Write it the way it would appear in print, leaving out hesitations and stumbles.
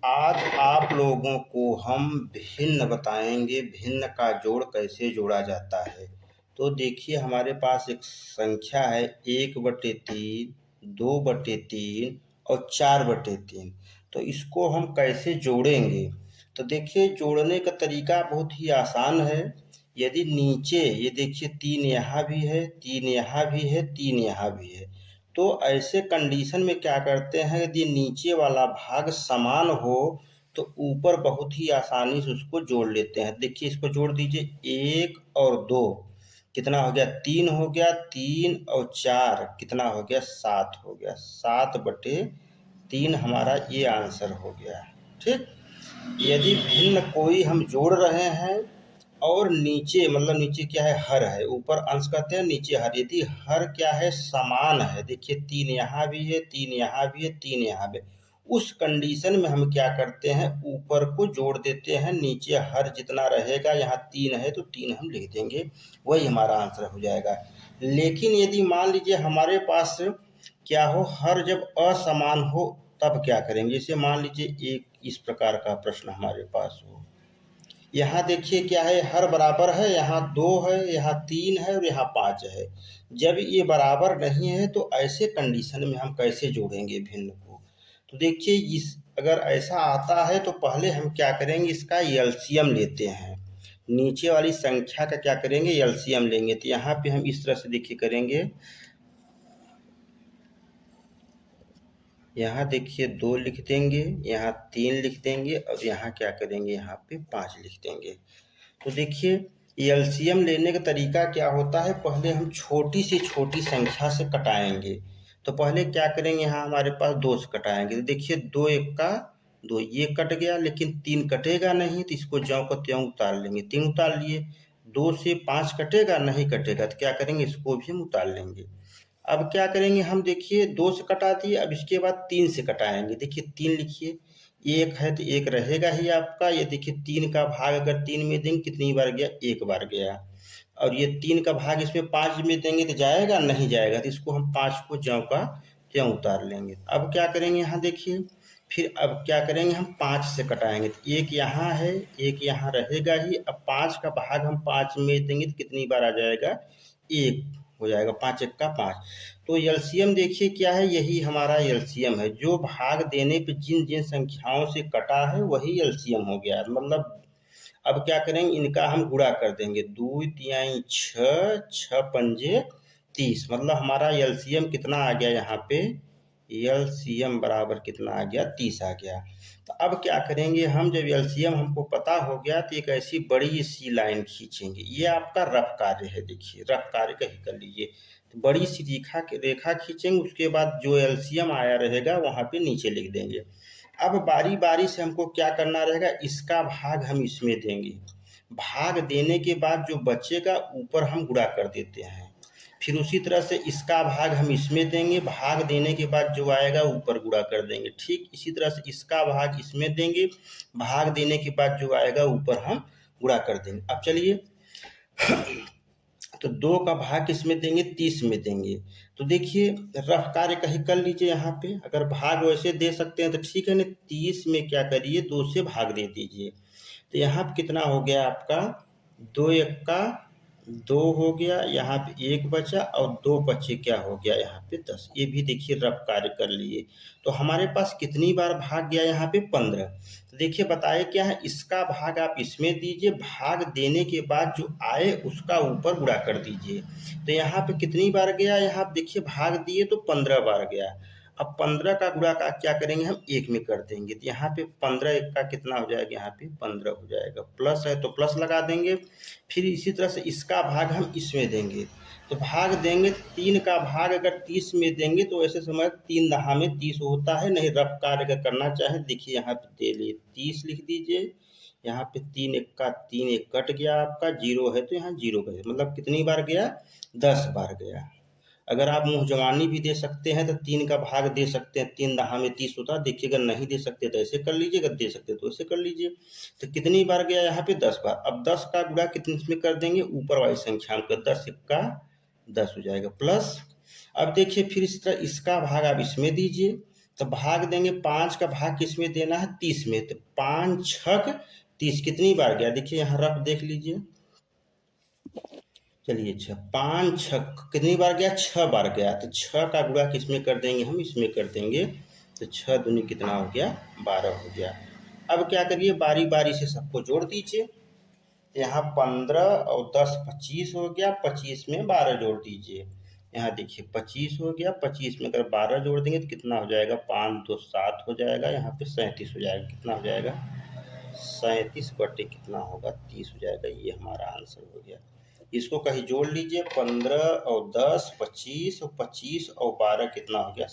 आज आप लोगों को हम भिन्न बताएंगे, भिन्न का जोड़ कैसे जोड़ा जाता है। तो देखिए हमारे पास एक संख्या है 1/3, 2/3 और 4/3। तो इसको हम कैसे जोड़ेंगे। तो देखिए जोड़ने का तरीका बहुत ही आसान है। यदि नीचे ये देखिए 3 यहाँ भी है, 3 यहाँ भी है, 3 यहाँ भी है, तो ऐसे कंडीशन में क्या करते हैं, यदि नीचे वाला भाग समान हो तो ऊपर बहुत ही आसानी से उसको जोड़ लेते हैं। देखिए इसको जोड़ दीजिए, 1 और 2 कितना हो गया, 3 हो गया, 3 और 4 कितना हो गया, 7 हो गया। 7/3 हमारा ये आंसर हो गया। ठीक। यदि भिन्न कोई हम जोड़ रहे हैं और नीचे मतलब नीचे क्या है, हर है, ऊपर अंश कहते हैं, नीचे हर, यदि हर क्या है, समान है, देखिए 3 यहाँ भी है, 3 यहाँ भी है, 3 यहाँ भी, उस कंडीशन में हम क्या करते हैं, ऊपर को जोड़ देते हैं, नीचे हर जितना रहेगा, यहाँ 3 है तो 3 हम लिख देंगे, वही हमारा आंसर हो जाएगा। लेकिन यदि मान लीजिए हमारे पास क्या हो, हर जब असमान हो तब क्या करेंगे। जैसे मान लीजिए एक इस प्रकार का प्रश्न हमारे पास हो, यहाँ देखिए क्या है, हर बराबर है, यहाँ 2 है, यहाँ 3 है और यहाँ 5 है। जब ये बराबर नहीं है तो ऐसे कंडीशन में हम कैसे जोड़ेंगे भिन्न को। तो देखिए इस अगर ऐसा आता है तो पहले हम क्या करेंगे, इसका एलसीएम लेते हैं। नीचे वाली संख्या का क्या करेंगे, एलसीएम लेंगे। तो यहाँ पे हम इस तरह से देखिए करेंगे, यहाँ देखिए 2 लिख देंगे, यहाँ 3 लिख देंगे और यहाँ क्या करेंगे, यहाँ पे 5 लिख देंगे। तो देखिए एलसीएम लेने का तरीका क्या होता है, पहले हम छोटी से छोटी संख्या से कटाएंगे। तो पहले क्या करेंगे, यहाँ हमारे पास 2 से कटाएंगे। तो देखिए 2 1 का 2, ये कट गया, लेकिन 3 कटेगा नहीं, तो इसको ज्यों को त्यों उतार लेंगे। 3 उतार लिए। 2 से 5 कटेगा नहीं, कटेगा, तो क्या करेंगे, इसको भी हम उतार लेंगे। अब क्या करेंगे हम, देखिए 2 से कटा दिए, अब इसके बाद 3 से कटाएंगे। देखिए 3 लिखिए, 1 है तो 1 रहेगा ही आपका। ये देखिए 3 का भाग अगर 3 में देंगे कितनी बार गया, 1 बार गया। और ये 3 का भाग इसमें 5 में देंगे तो जाएगा, नहीं जाएगा, तो इसको हम 5 को ज्यों का त्यों उतार लेंगे। अब क्या करेंगे, यहाँ देखिए फिर अब क्या करेंगे, हम 5 से कटाएंगे। तो 1 यहाँ है, 1 यहाँ रहेगा ही। अब 5 का भाग हम 5 में देंगे तो कितनी बार आ जाएगा, 1 हो जाएगा। 5 1 का 5। तो एलसीएम देखिए क्या है, यही हमारा एलसीएम है। जो भाग देने पे जिन जिन संख्याओं से कटा है वही एलसीएम हो गया। मतलब अब क्या करेंगे, इनका हम गुणा कर देंगे। 2 तिहाई 6, 6 पंजे 30, मतलब हमारा एलसीएम कितना आ गया, यहाँ पे एलसीएम बराबर कितना आ गया, 30 आ गया। तो अब क्या करेंगे हम, जब एलसीएम हमको पता हो गया तो एक ऐसी बड़ी सी लाइन खींचेंगे। ये आपका रफ कार्य है, देखिए रफ कार्य कहीं कर लीजिए। तो बड़ी सी रेखा खींचेंगे, उसके बाद जो एलसीएम आया रहेगा वहाँ पे नीचे लिख देंगे। अब बारी बारी से हमको क्या करना रहेगा, इसका भाग हम इसमें देंगे। भाग देने के बाद जो बचेगा ऊपर हम गुणा कर देते हैं। फिर उसी तरह से इसका भाग हम इसमें देंगे, भाग देने के बाद जो आएगा ऊपर गुणा कर देंगे। ठीक इसी तरह से इसका भाग इसमें देंगे, भाग देने के बाद जो आएगा ऊपर हम गुणा कर देंगे। अब चलिए तो 2 का भाग किसमें देंगे, 30 में देंगे। तो देखिए रफ कार्य कहीं कर लीजिए। यहाँ पे अगर भाग वैसे दे सकते हैं तो ठीक है, ना 30 में क्या करिए, 2 से भाग दे दीजिए। तो यहाँ पे कितना हो गया आपका, 2 1 का 2 हो गया, यहाँ पे 1 बचा और 2 बचे, क्या हो गया यहाँ पे 10। ये भी देखिए रफ कार्य कर लिए। तो हमारे पास कितनी बार भाग गया, यहाँ पे 15। तो देखिए बताए क्या है, इसका भाग आप इसमें दीजिए, भाग देने के बाद जो आए उसका ऊपर गुणा कर दीजिए। तो यहाँ पे कितनी बार गया, यहाँ पे देखिए भाग दिए तो 15 बार गया। अब 15 का गुणा का क्या करेंगे, हम 1 में कर देंगे। तो यहाँ पे 15 1 का कितना हो जाएगा, यहाँ पे 15 हो जाएगा। प्लस है तो प्लस लगा देंगे। फिर इसी तरह से इसका भाग हम इसमें देंगे। तो भाग देंगे, 3 का भाग अगर 30 में देंगे तो ऐसे समझ 3 दहा में 30 होता है। नहीं रफ कार्य अगर करना चाहे, देखिए यहाँ पे दे लिए 30 लिख दीजिए। यहाँ पे 3 1 का 3 1 कट गया आपका, 0 है तो यहाँ 0 गया, मतलब कितनी बार गया, 10 बार गया। अगर आप मुँह जवानी भी दे सकते हैं तो 3 का भाग दे सकते हैं, 3 दहा में 30 होता है। देखिए अगर नहीं दे सकते तो ऐसे कर लीजिए, अगर दे सकते तो ऐसे कर लीजिए। तो कितनी बार गया, यहाँ पे 10 बार। अब 10 का गुणा कितने में कर देंगे, ऊपर वाली संख्या में, 10 1 का 10 हो जाएगा। प्लस अब देखिए फिर इस तरह इसका भाग आप इसमें दीजिए। तो भाग देंगे, 5 का भाग किस में देना है, 30 में। तो 5 छक 30 कितनी बार गया, देखिए यहाँ रफ देख लीजिए। चलिए अच्छा, 5 छक कितनी बार गया, 6 बार गया। तो 6 का गुणा किस में कर देंगे, हम इसमें कर देंगे। तो 6 दूनी कितना हो गया, 12 हो गया। अब क्या करिए, बारी बारी से सबको जोड़ दीजिए। यहाँ 15 और 10 25 हो गया, 25 में 12 जोड़ दीजिए। यहाँ देखिए 25 हो गया, 25 में अगर 12 जोड़ देंगे तो कितना हो जाएगा, 5 2 7 हो जाएगा। यहाँ पे 37 हो जाएगा। कितना हो जाएगा, 37 बटे कितना होगा, 30 हो जाएगा। ये हमारा आंसर हो गया। इसको कहीं जोड़ लीजिए, 15 और 10 25 और 25 और 12 कितना हो गया।